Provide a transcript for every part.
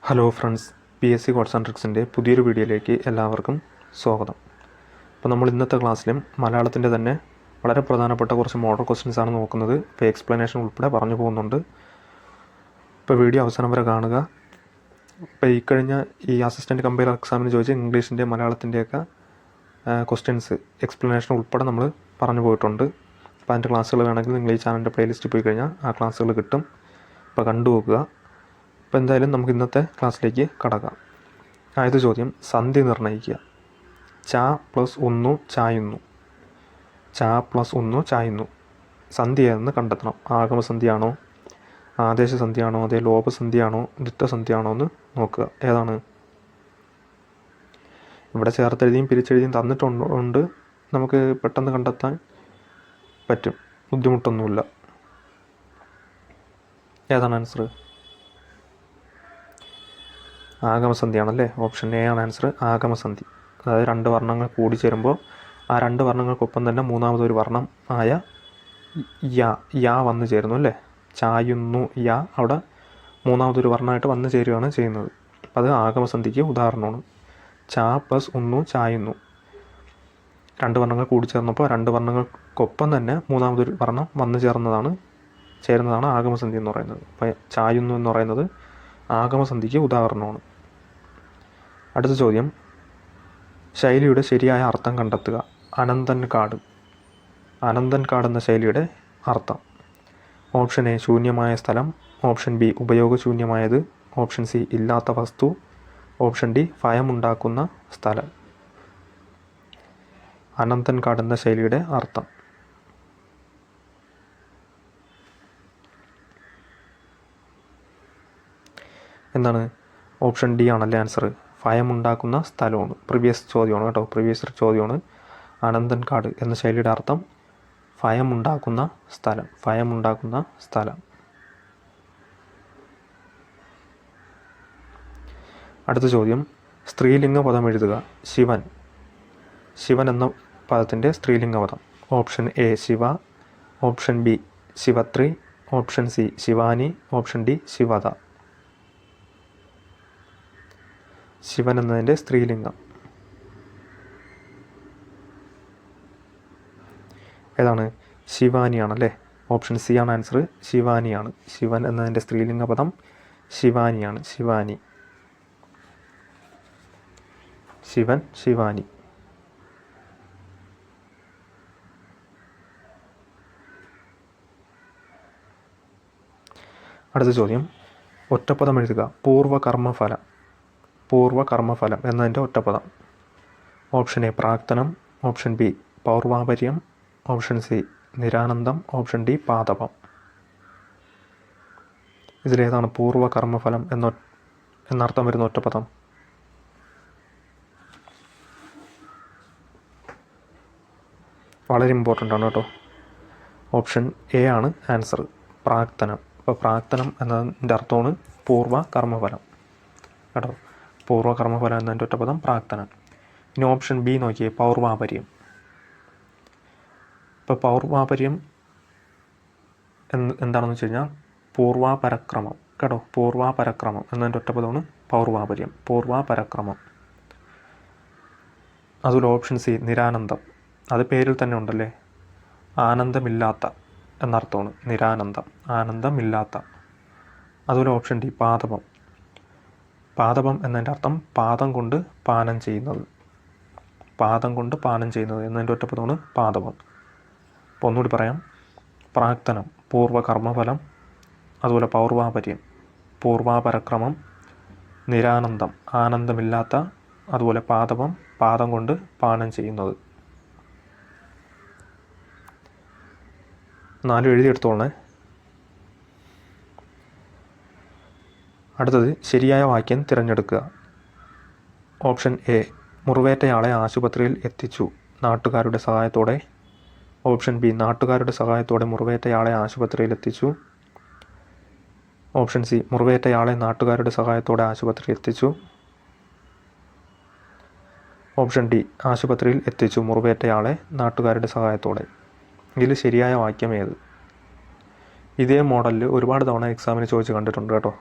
Hello friends, PSC codes and ട്രിക്സിൻ്റെ പുതിയൊരു വീഡിയോയിലേക്ക് എല്ലാവർക്കും സ്വാഗതം. അപ്പോൾ നമ്മൾ ഇന്നത്തെ ക്ലാസ്സിലും മലയാളത്തിൻ്റെ തന്നെ വളരെ പ്രധാനപ്പെട്ട കുറച്ച് മോഡൽ ക്വസ്റ്റ്യൻസ് ആണ് നോക്കുന്നത്. ഇപ്പോൾ എക്സ്പ്ലനേഷൻ ഉൾപ്പെടെ പറഞ്ഞു പോകുന്നുണ്ട്. ഇപ്പോൾ വീഡിയോ അവസാനം വരെ കാണുക. ഇപ്പോൾ കഴിഞ്ഞ അസിസ്റ്റൻറ്റ് കമ്പൈലർ എക്സാമിന് ചോദിച്ച ഇംഗ്ലീഷിൻ്റെ മലയാളത്തിൻ്റെയൊക്കെ ക്വസ്റ്റ്യൻസ് എക്സ്പ്ലനേഷൻ ഉൾപ്പെടെ നമ്മൾ പറഞ്ഞു പോയിട്ടുണ്ട്. അപ്പോൾ അതിൻ്റെ ക്ലാസ്സുകൾ വേണമെങ്കിൽ നിങ്ങൾ ഈ ചാനലിൻ്റെ പ്ലേലിസ്റ്റ് പോയി കഴിഞ്ഞാൽ ആ ക്ലാസ്സുകൾ കിട്ടും. അപ്പോൾ കണ്ടുപോകുക. അപ്പോൾ എന്തായാലും നമുക്ക് ഇന്നത്തെ ക്ലാസ്സിലേക്ക് കടക്കാം. ആദ്യത്തെ ചോദ്യം, സന്ധി നിർണ്ണയിക്കുക. ച പ്ലസ് 1 ചായുന്നു. ച പ്ലസ് 1 ചായുന്നു. സന്ധി ഏതെന്ന് കണ്ടെത്തണം. ആഗമസന്ധിയാണോ, ആദേശസന്ധിയാണോ, അതേ ലോപസന്ധിയാണോ, ദ്വിത്വസന്ധിയാണോ എന്ന് നോക്കുക. ഏതാണ്? ഇവിടെ ചേർത്തെഴുതിയും പിരിച്ചെഴുതിയും തന്നിട്ടുണ്ട്. നമുക്ക് പെട്ടെന്ന് കണ്ടെത്താൻ പറ്റും, ബുദ്ധിമുട്ടൊന്നുമില്ല. ഏതാണ് ആൻസർ? ആഗമസന്ധിയാണല്ലേ. ഓപ്ഷൻ എ ആണ് ആൻസർ, ആഗമസന്ധി. അതായത് രണ്ട് വർണ്ണങ്ങൾ കൂടി ചേരുമ്പോൾ ആ രണ്ട് വർണ്ണങ്ങൾക്കൊപ്പം തന്നെ മൂന്നാമതൊരു വർണ്ണം ആയ യാ വന്നു ചേരുന്നു അല്ലേ. ചായുന്നു യാ അവിടെ മൂന്നാമതൊരു വർണ്ണമായിട്ട് വന്നു ചേരുകയാണ് ചെയ്യുന്നത്. അത് ആഗമസന്ധിക്ക് ഉദാഹരണമാണ്. ച പ്ലസ് 1 ചായുന്നു. രണ്ട് വർണ്ണങ്ങൾ കൂടി ചേർന്നപ്പോൾ രണ്ട് വർണ്ണങ്ങൾക്കൊപ്പം തന്നെ മൂന്നാമതൊരു വർണ്ണം വന്നു ചേരുന്നതാണ് ആഗമസന്ധി എന്ന് പറയുന്നത്. അപ്പോൾ ചായുന്നു എന്ന് പറയുന്നത് ആഗമസന്ധിക്ക് ഉദാഹരണമാണ്. അടുത്ത ചോദ്യം, ശൈലിയുടെ ശരിയായ അർത്ഥം കണ്ടെത്തുക. അനന്തൻകാട്. അനന്തൻകാട് എന്ന ശൈലിയുടെ അർത്ഥം. ഓപ്ഷൻ എ ശൂന്യമായ സ്ഥലം, ഓപ്ഷൻ ബി ഉപയോഗശൂന്യമായത്, ഓപ്ഷൻ സി ഇല്ലാത്ത വസ്തു, ഓപ്ഷൻ ഡി ഭയമുണ്ടാക്കുന്ന സ്ഥലം. അനന്തൻകാട് എന്ന ശൈലിയുടെ അർത്ഥം. എന്താണ്? ഓപ്ഷൻ ഡി ആണല്ലേ ആൻസർ, ഭയമുണ്ടാക്കുന്ന സ്ഥലമാണ്. പ്രീവിയസ് ചോദ്യമാണ് കേട്ടോ, പ്രീവിയസ് ചോദ്യമാണ്. അനന്തൻകാട് എന്ന ശൈലിയുടെ അർത്ഥം ഭയമുണ്ടാക്കുന്ന സ്ഥലം, ഭയമുണ്ടാക്കുന്ന സ്ഥലം. അടുത്ത ചോദ്യം, സ്ത്രീലിംഗ പദം എഴുതുക. ശിവൻ. ശിവൻ എന്ന പദത്തിൻ്റെ സ്ത്രീലിംഗ പദം. Option A Shiva, option B ശിവത്രി, option C Shivani, option D ശിവത. ശിവൻ എന്നതിൻ്റെ സ്ത്രീലിംഗം ഏതാണ്? ശിവാനിയാണല്ലേ. ഓപ്ഷൻ സി ആണ് ആൻസർ, ശിവാനിയാണ്. ശിവൻ എന്നതിൻ്റെ സ്ത്രീലിംഗ പദം ശിവാനിയാണ്. ശിവാനി. ശിവൻ, ശിവാനി. അടുത്ത ചോദ്യം, ഒറ്റപ്പദം എഴുതുക. പൂർവകർമ്മഫലം. പൂർവകർമ്മഫലം എന്നതിൻ്റെ ഒറ്റപ്പദം. ഓപ്ഷൻ എ പ്രാക്തനം, ഓപ്ഷൻ ബി പൗർവാപര്യം, ഓപ്ഷൻ സി നിരാനന്ദം, ഓപ്ഷൻ ഡി പാദപം. ഇതിലേതാണ് പൂർവകർമ്മഫലം എന്നർത്ഥം വരുന്ന ഒറ്റപ്പദം? വളരെ ഇമ്പോർട്ടൻ്റ് ആണ് കേട്ടോ. ഓപ്ഷൻ എ ആണ് ആൻസർ, പ്രാക്തനം. അപ്പോൾ പ്രാക്തനം എന്നതിൻ്റെ അർത്ഥമാണ് പൂർവകർമ്മഫലം കേട്ടോ. പൂർവകർമ്മഫലം എന്നതിൻ്റെ ഒറ്റപ്പദം പ്രാക്തനം. ഇനി ഓപ്ഷൻ ബി നോക്കിയേ, പൗർവാപര്യം. ഇപ്പോൾ പൗർവാപര്യം എന്താണെന്ന് വെച്ച് കഴിഞ്ഞാൽ പൂർവാപരക്രമം കേട്ടോ. പൂർവാപരക്രമം എന്നതിൻ്റെ ഒറ്റപ്പദമാണ് പൗർവാപര്യം, പൂർവാപരക്രമം. അതുപോലെ ഓപ്ഷൻ സി നിരാനന്ദം. അത് പേരിൽ തന്നെ ഉണ്ടല്ലേ, ആനന്ദമില്ലാത്ത എന്നർത്ഥമാണ് നിരാനന്ദം, ആനന്ദമില്ലാത്ത. അതുപോലെ ഓപ്ഷൻ ഡി പാദപം. പാദപം എന്നതിൻ്റെ അർത്ഥം പാദം കൊണ്ട് പാനം ചെയ്യുന്നത്, പാദം കൊണ്ട് പാനം ചെയ്യുന്നത് എന്നതിൻ്റെ ഒറ്റപ്പദമാണ് പാദപം. അപ്പോൾ ഒന്നുകൂടി പറയാം, പ്രാക്തനം പൂർവകർമ്മഫലം, അതുപോലെ പൗർവാപര്യം പൂർവാപരക്രമം, നിരാനന്ദം ആനന്ദമില്ലാത്ത, അതുപോലെ പാദപം പാദം കൊണ്ട് പാനം ചെയ്യുന്നത്. 4 എഴുതിയെടുത്തോളേ. അടുത്തത്, ശരിയായ വാക്യം തിരഞ്ഞെടുക്കുക. ഓപ്ഷൻ എ മുറിവേറ്റയാളെ ആശുപത്രിയിൽ എത്തിച്ചു നാട്ടുകാരുടെ സഹായത്തോടെ. ഓപ്ഷൻ ബി നാട്ടുകാരുടെ സഹായത്തോടെ മുറിവേറ്റയാളെ ആശുപത്രിയിൽ എത്തിച്ചു. ഓപ്ഷൻ സി മുറിവേറ്റയാളെ നാട്ടുകാരുടെ സഹായത്തോടെ ആശുപത്രിയിൽ എത്തിച്ചു. ഓപ്ഷൻ ഡി ആശുപത്രിയിൽ എത്തിച്ചു മുറിവേറ്റയാളെ നാട്ടുകാരുടെ സഹായത്തോടെ. ഇതിൽ ശരിയായ വാക്യം ഏത്? ഇതേ മോഡലിൽ ഒരുപാട് തവണ എക്സാമിന് ചോദിച്ച് കണ്ടിട്ടുണ്ട് കേട്ടോ.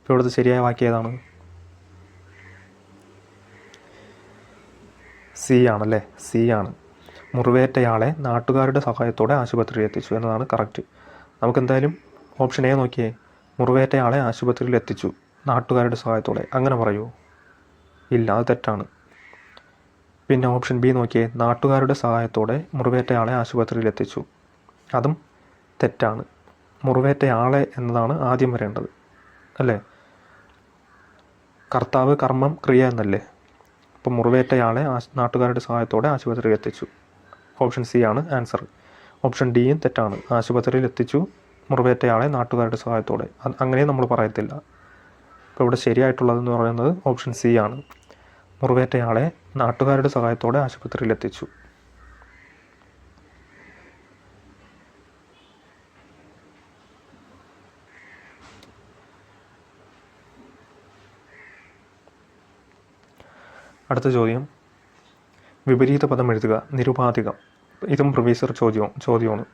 ഇപ്പോൾ ഇവിടുത്തെ ശരിയായ വാക്യം ഏതാണ്? സി ആണല്ലേ, സി ആണ്. മുറിവേറ്റയാളെ നാട്ടുകാരുടെ സഹായത്തോടെ ആശുപത്രിയിൽ എത്തിച്ചു എന്നതാണ് കറക്റ്റ്. നമുക്ക് എന്തായാലും ഓപ്ഷൻ എ നോക്കിയേ, മുറിവേറ്റയാളെ ആശുപത്രിയിൽ എത്തിച്ചു നാട്ടുകാരുടെ സഹായത്തോടെ, അങ്ങനെ പറയൂ? ഇല്ല, അത് തെറ്റാണ്. പിന്നെ ഓപ്ഷൻ ബി നോക്കിയേ, നാട്ടുകാരുടെ സഹായത്തോടെ മുറിവേറ്റയാളെ ആശുപത്രിയിൽ എത്തിച്ചു, അതും തെറ്റാണ്. മുറിവേറ്റയാളെ എന്നതാണ് ആദ്യം വരേണ്ടത് അല്ലേ? കർത്താവ്, കർമ്മം, ക്രിയ എന്നല്ലേ? അപ്പം മുറിവേറ്റയാളെ നാട്ടുകാരുടെ സഹായത്തോടെ ആശുപത്രിയിൽ എത്തിച്ചു. ഓപ്ഷൻ സി ആണ് ആൻസർ. ഓപ്ഷൻ ഡിയും തെറ്റാണ്. ആശുപത്രിയിൽ എത്തിച്ചു മുറിവേറ്റയാളെ നാട്ടുകാരുടെ സഹായത്തോടെ, അങ്ങനെ നമ്മൾ പറയത്തില്ല. അപ്പോൾ ഇവിടെ ശരിയായിട്ടുള്ളതെന്ന് പറയുന്നത് ഓപ്ഷൻ സി ആണ്. മുറിവേറ്റയാളെ നാട്ടുകാരുടെ സഹായത്തോടെ ആശുപത്രിയിൽ എത്തിച്ചു. അടുത്ത ചോദ്യം, വിപരീത പദം എഴുതുക. നിരുപാധികം. ഇതും പ്രീവിയസ് ചോദ്യമാണ്.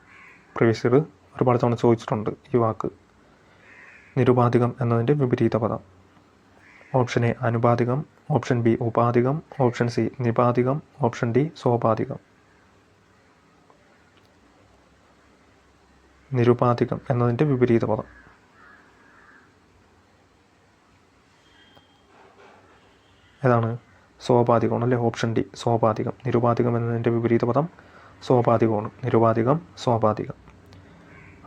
പ്രീവിയസ് ഒരുപാട് തവണ ചോദിച്ചിട്ടുണ്ട് ഈ വാക്ക്. നിരുപാധികം എന്നതിൻ്റെ വിപരീത പദം. ഓപ്ഷൻ എ അനുപാതികം, ഓപ്ഷൻ ബി ഉപാധികം, ഓപ്ഷൻ സി നിപാതികം, ഓപ്ഷൻ ഡി സോപാധികം. നിരുപാധികം എന്നതിൻ്റെ വിപരീത പദം ഏതാണ്? സോപാധികമാണ് അല്ലേ? ഓപ്ഷൻ ഡി സോപാധികം. നിരുപാധികം എന്നതിൻ്റെ വിപരീത പദം സോപാധികമാണ്. നിരുപാധികം, സോപാധികം.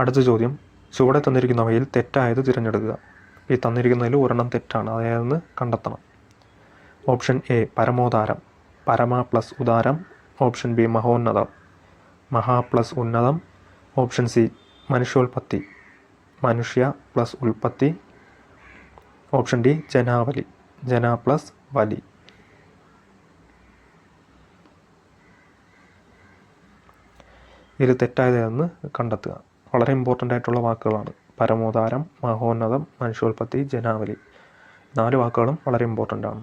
അടുത്ത ചോദ്യം, ചുവടെ തന്നിരിക്കുന്നവയിൽ തെറ്റായത് തിരഞ്ഞെടുക്കുക. ഈ തന്നിരിക്കുന്നതിൽ ഒരെണ്ണം തെറ്റാണ്, അതായതെന്ന് കണ്ടെത്തണം. ഓപ്ഷൻ എ പരമോദാരം, പരമ പ്ലസ് ഉദാരം. ഓപ്ഷൻ ബി മഹോന്നതം, മഹാ പ്ലസ് ഉന്നതം. ഓപ്ഷൻ സി മനുഷ്യോൽപത്തി, മനുഷ്യ പ്ലസ് ഉൽപ്പത്തി. ഓപ്ഷൻ ഡി ജനാവലി, ജന പ്ലസ് വലി. ഇതിൽ തെറ്റായതെന്ന് കണ്ടെത്തുക. വളരെ ഇമ്പോർട്ടൻ്റ് ആയിട്ടുള്ള വാക്കുകളാണ്. പരമോദാരം, മഹോന്നതം, മനുഷ്യോൽപത്തി, ജനാവലി. 4 വാക്കുകളും വളരെ ഇമ്പോർട്ടൻ്റ് ആണ്.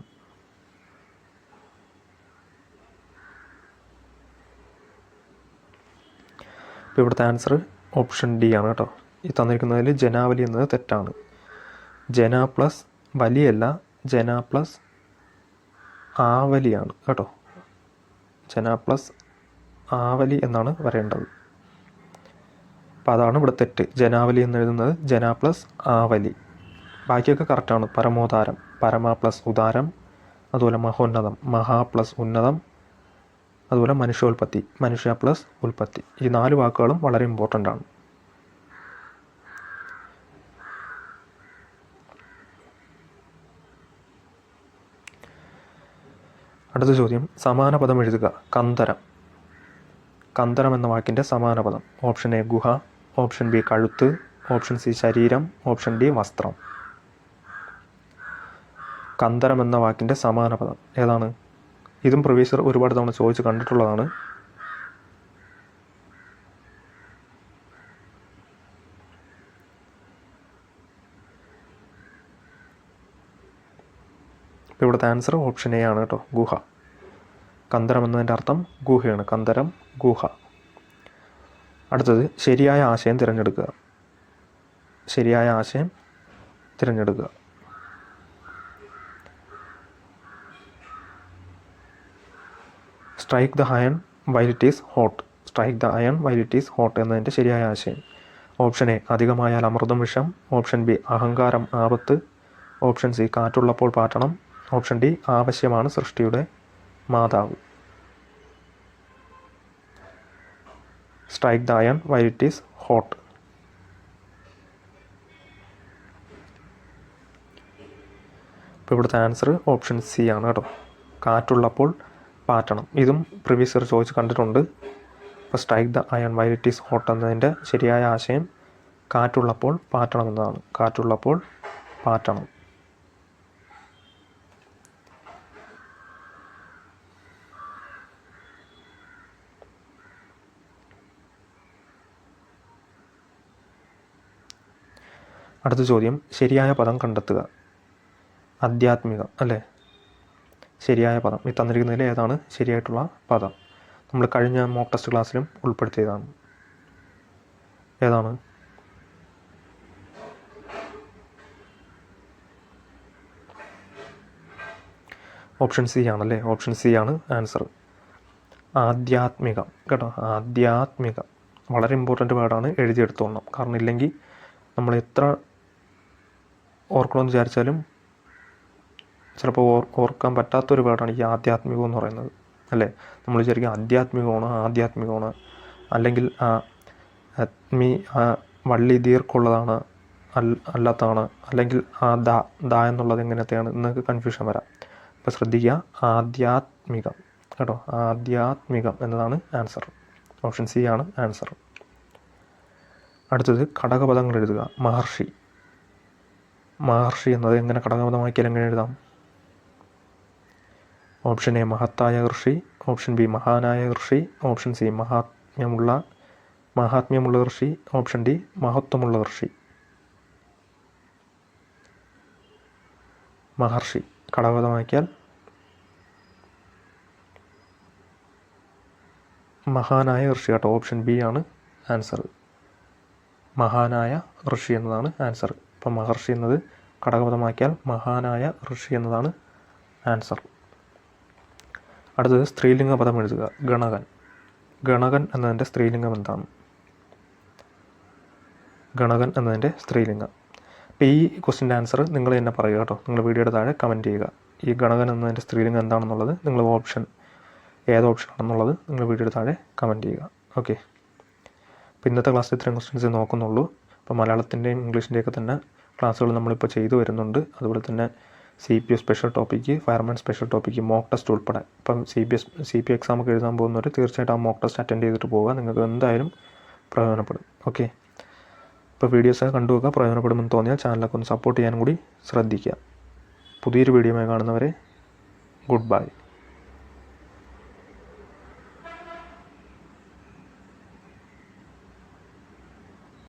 ഇപ്പോൾ ഇവിടുത്തെ ആൻസർ ഓപ്ഷൻ ഡി ആണ് കേട്ടോ. ഈ തന്നിരിക്കുന്നതിൽ ജനാവലി എന്നത് തെറ്റാണ്. ജന പ്ലസ് വലിയല്ല, ജന പ്ലസ് ആവലിയാണ് കേട്ടോ. ജന പ്ലസ് ആവലി എന്നാണ് വരേണ്ടത്. അപ്പോൾ അതാണ് ഇവിടെ തെറ്റ്. ജനാവലി എന്നെഴുതുന്നത് ജന പ്ലസ് ആവലി. ബാക്കിയൊക്കെ കറക്റ്റാണ്. പരമോദാരം, പരമ പ്ലസ് ഉദാരം. അതുപോലെ മഹോന്നതം, മഹാ പ്ലസ് ഉന്നതം. അതുപോലെ മനുഷ്യോൽപത്തി, മനുഷ്യ പ്ലസ് ഉൽപ്പത്തി. ഈ 4 വാക്കുകളും വളരെ ഇമ്പോർട്ടൻ്റ് ആണ്. അടുത്ത ചോദ്യം, സമാന പദം എഴുതുക. കന്തരം. കന്തരം എന്ന വാക്കിൻ്റെ സമാന പദം. ഓപ്ഷൻ എ ഗുഹ, ഓപ്ഷൻ ബി കഴുത്ത്, ഓപ്ഷൻ സി ശരീരം, ഓപ്ഷൻ ഡി വസ്ത്രം. കന്തരം എന്ന വാക്കിൻ്റെ സമാന പദം ഏതാണ്? ഇതും പ്രീവിയസ് ഒരുപാട് തവണ ചോദിച്ച് കണ്ടിട്ടുള്ളതാണ്. ഇപ്പോൾ ഇവിടുത്തെ ആൻസർ ഓപ്ഷൻ എ ആണ് കേട്ടോ, ഗുഹ. കന്തരം എന്നതിൻ്റെ അർത്ഥം ഗുഹയാണ്. കന്തരം, ഗുഹ. അടുത്തത്, ശരിയായ ആശയം തിരഞ്ഞെടുക്കുക. ശരിയായ ആശയം തിരഞ്ഞെടുക്കുക. Strike the iron while it is hot. Strike the iron while it is hot എന്നതിൻ്റെ ശരിയായ ആശയം. ഓപ്ഷൻ എ അധികമായാൽ അമൃതം വിഷം. ഓപ്ഷൻ ബി അഹങ്കാരം ആപത്ത്. ഓപ്ഷൻ സി കാറ്റുള്ളപ്പോൾ പാറ്റണം. ഓപ്ഷൻ ഡി ആവശ്യമാണ് സൃഷ്ടിയുടെ മാതാവ്. Strike the iron while it is hot. ഇപ്പോൾ ഇവിടുത്തെ ആൻസർ ഓപ്ഷൻ സി ആണ് കേട്ടോ, കാറ്റുള്ളപ്പോൾ പാറ്റണം. ഇതും പ്രീവിയസ് ചോദിച്ച് കണ്ടിട്ടുണ്ട്. ഇപ്പോൾ strike the iron while it is hot എന്നതിൻ്റെ ശരിയായ ആശയം കാറ്റുള്ളപ്പോൾ പാറ്റണം എന്നതാണ്. കാറ്റുള്ളപ്പോൾ പാറ്റണം. അടുത്ത ചോദ്യം, ശരിയായ പദം കണ്ടെത്തുക. ആധ്യാത്മികം അല്ലേ? ശരിയായ പദം. ഈ തന്നിരിക്കുന്നതിൽ ഏതാണ് ശരിയായിട്ടുള്ള പദം? നമ്മൾ കഴിഞ്ഞ മോക്ക് ടെസ്റ്റ് ക്ലാസ്സിലും ഉൾപ്പെടുത്തിയതാണ്. ഏതാണ്? ഓപ്ഷൻ സി ആണല്ലേ, ഓപ്ഷൻ സി ആണ് ആൻസർ. ആധ്യാത്മികം കേട്ടോ, ആധ്യാത്മികം വളരെ ഇമ്പോർട്ടൻ്റ് വേർഡാണ്, എഴുതിയെടുത്തോളണം. കാരണം ഇല്ലെങ്കിൽ നമ്മൾ എത്ര ഓർക്കണമെന്ന് വിചാരിച്ചാലും ചിലപ്പോൾ ഓർക്കാൻ പറ്റാത്തൊരു വേർഡാണ് ഈ ആധ്യാത്മികം എന്ന് പറയുന്നത് അല്ലേ. നമ്മൾ വിചാരിക്കും ആധ്യാത്മികമാണ്, അല്ലെങ്കിൽ വള്ളി ദീർഘമുള്ളതാണ് അല്ലാത്തതാണ്, അല്ലെങ്കിൽ ദാ എന്നുള്ളത് എങ്ങനത്തെയാണ് എന്നൊക്കെ കൺഫ്യൂഷൻ വരാം. അപ്പോൾ ശ്രദ്ധിക്കുക, ആധ്യാത്മികം കേട്ടോ, ആധ്യാത്മികം എന്നതാണ് ആൻസർ. ഓപ്ഷൻ സി ആണ് ആൻസർ. അടുത്തത് ഘടകപദങ്ങൾ എഴുതുക. മഹർഷി എന്നത് എങ്ങനെ ഘടകപദമാക്കിയാൽ എങ്ങനെ എഴുതാം? ഓപ്ഷൻ എ മഹത്തായ ഋഷി, ഓപ്ഷൻ ബി മഹാനായ ഋഷി, ഓപ്ഷൻ സി മഹാത്മ്യമുള്ള ഋഷി, ഓപ്ഷൻ ഡി മഹത്വമുള്ള ഋഷി. മഹർഷി ഘടകപദമാക്കിയാൽ മഹാനായ ഋഷി കേട്ടോ, ഓപ്ഷൻ ബി ആണ് ആൻസർ. മഹാനായ ഋഷി എന്നതാണ് ആൻസർ. അപ്പം മഹർഷി എന്നത് ഘടകപദമാക്കിയാൽ മഹാനായ ഋഷി എന്നതാണ് ആൻസർ. അടുത്തത് സ്ത്രീലിംഗ പദം എഴുതുക. ഗണകൻ എന്നതിൻ്റെ സ്ത്രീലിംഗം എന്താണ്? ഗണകൻ എന്നതിൻ്റെ സ്ത്രീലിംഗം. അപ്പോൾ ഈ ക്വസ്റ്റിൻ്റെ ആൻസർ നിങ്ങൾ തന്നെ പറയുക കേട്ടോ, നിങ്ങൾ വീഡിയോയുടെ താഴെ കമൻറ്റ് ചെയ്യുക. ഈ ഗണകൻ എന്നതിൻ്റെ സ്ത്രീലിംഗം എന്താണെന്നുള്ളത് നിങ്ങൾ ഏത് ഓപ്ഷനാണെന്നുള്ളത് നിങ്ങൾ വീഡിയോയുടെ താഴെ കമൻറ്റ് ചെയ്യുക. ഓക്കെ, അപ്പോൾ ഇന്നത്തെ ക്ലാസ്സിൽ ഇത്രയും ക്വസ്റ്റ്യൻസ് നോക്കുന്നുള്ളൂ. അപ്പോൾ മലയാളത്തിൻ്റെയും ഇംഗ്ലീഷിൻ്റെയൊക്കെ തന്നെ ക്ലാസ്സുകൾ നമ്മളിപ്പോൾ ചെയ്തു വരുന്നുണ്ട്. അതുപോലെ തന്നെ CPO special topic, fireman special topic, mock test ഉൾപ്പെടെ. ഇപ്പം CPO എക്സാമൊക്കെ എഴുതാൻ പോകുന്നവർ തീർച്ചയായിട്ടും ആ മോക്ക് ടെസ്റ്റ് അറ്റൻഡ് ചെയ്തിട്ട് പോവുക, നിങ്ങൾക്ക് എന്തായാലും പ്രയോജനപ്പെടും. ഓക്കെ, ഇപ്പോൾ വീഡിയോസൊക്കെ കണ്ടുവെക്കുക. പ്രയോജനപ്പെടുമെന്ന് തോന്നിയാൽ ചാനലൊക്കെ ഒന്ന് സപ്പോർട്ട് ചെയ്യാനും കൂടി ശ്രദ്ധിക്കുക. പുതിയൊരു വീഡിയോയുമായി കാണുന്നവരെ ഗുഡ് ബൈ.